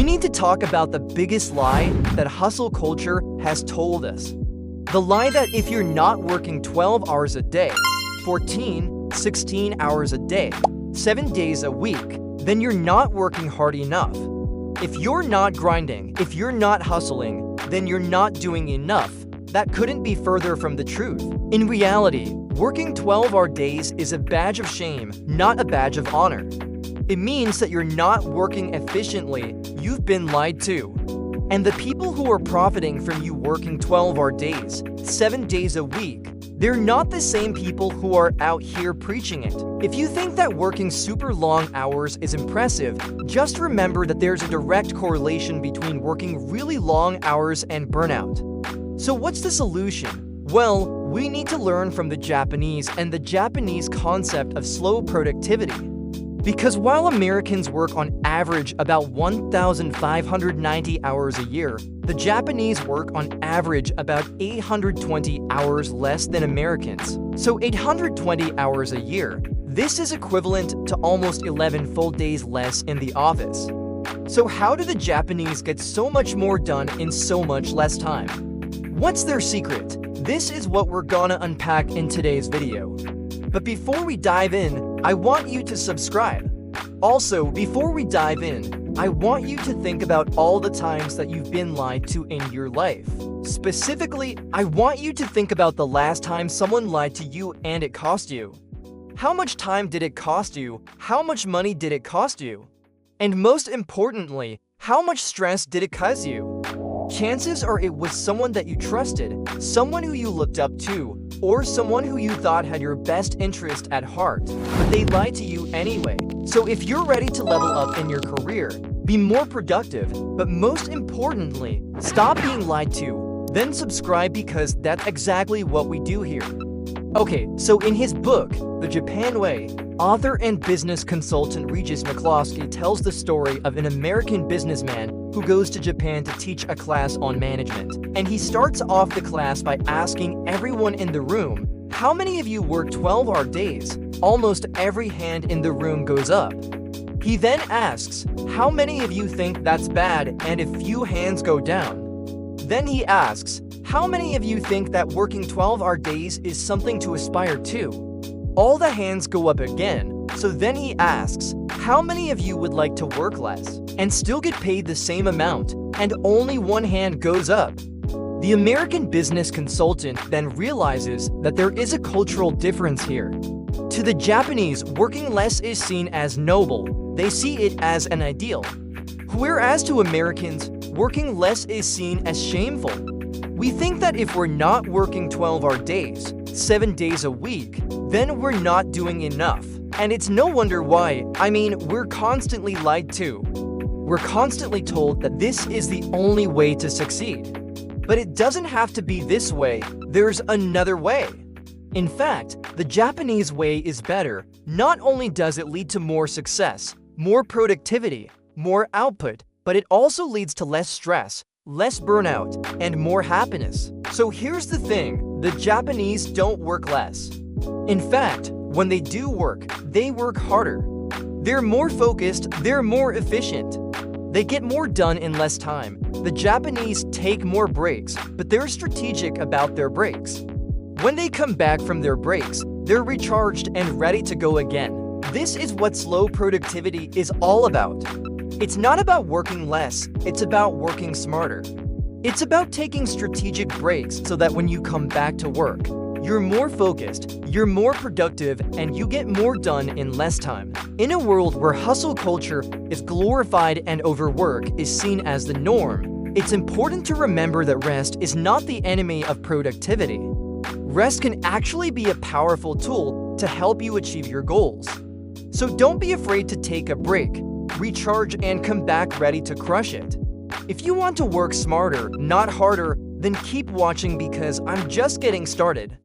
need to talk about the biggest lie that hustle culture has told us. The lie that if you're not working 12 hours a day, 14, 16 hours a day, 7 days a week, then you're not working hard enough. If you're not grinding, if you're not hustling, then you're not doing enough. That couldn't be further from the truth. In reality, working 12-hour days is a badge of shame, not a badge of honor. It means that you're not working efficiently. You've been lied to. And the people who are profiting from you working 12-hour days, 7 days a week, they're not the same people who are out here preaching it. If you think that working super long hours is impressive, just remember that there's a direct correlation between working really long hours and burnout. So what's the solution? Well, we need to learn from the Japanese and the Japanese concept of slow productivity. Because while Americans work on average about 1,590 hours a year, the Japanese work on average about 820 hours less than Americans. So 820 hours a year. This is equivalent to almost 11 full days less in the office. So how do the Japanese get so much more done in so much less time? What's their secret? This is what we're gonna unpack in today's video. But before we dive in, I want you to subscribe. Also, before we dive in, I want you to think about all the times that you've been lied to in your life. Specifically, I want you to think about the last time someone lied to you and it cost you. How much time did it cost you? How much money did it cost you? And most importantly, how much stress did it cause you? Chances are it was someone that you trusted, someone who you looked up to, or someone who you thought had your best interest at heart, but they lied to you anyway. So if you're ready to level up in your career, be more productive, but most importantly, stop being lied to, then subscribe because that's exactly what we do here. Okay, so in his book, The Japan Way, author and business consultant Regis McCloskey tells the story of an American businessman who goes to Japan to teach a class on management. And he starts off the class by asking everyone in the room, how many of you work 12-hour days? Almost every hand in the room goes up. He then asks, how many of you think that's bad? And a few hands go down. Then he asks, how many of you think that working 12-hour days is something to aspire to? All the hands go up again. So then he asks, how many of you would like to work less and still get paid the same amount? And only one hand goes up. The American business consultant then realizes that there is a cultural difference here. To the Japanese, working less is seen as noble. They see it as an ideal. Whereas to Americans, working less is seen as shameful. We think that if we're not working 12-hour days, 7 days a week, then we're not doing enough. And it's no wonder why. I mean, we're constantly lied to. We're constantly told that this is the only way to succeed. But it doesn't have to be this way. There's another way. In fact, the Japanese way is better. Not only does it lead to more success, more productivity, more output, but it also leads to less stress, less burnout, and more happiness. So here's the thing, the Japanese don't work less. In fact, when they do work, they work harder. They're more focused, they're more efficient. They get more done in less time. The Japanese take more breaks, but they're strategic about their breaks. When they come back from their breaks, they're recharged and ready to go again. This is what slow productivity is all about. It's not about working less, it's about working smarter. It's about taking strategic breaks so that when you come back to work, you're more focused, you're more productive, and you get more done in less time. In a world where hustle culture is glorified and overwork is seen as the norm, it's important to remember that rest is not the enemy of productivity. Rest can actually be a powerful tool to help you achieve your goals. So don't be afraid to take a break, recharge, and come back ready to crush it. If you want to work smarter, not harder, then keep watching because I'm just getting started.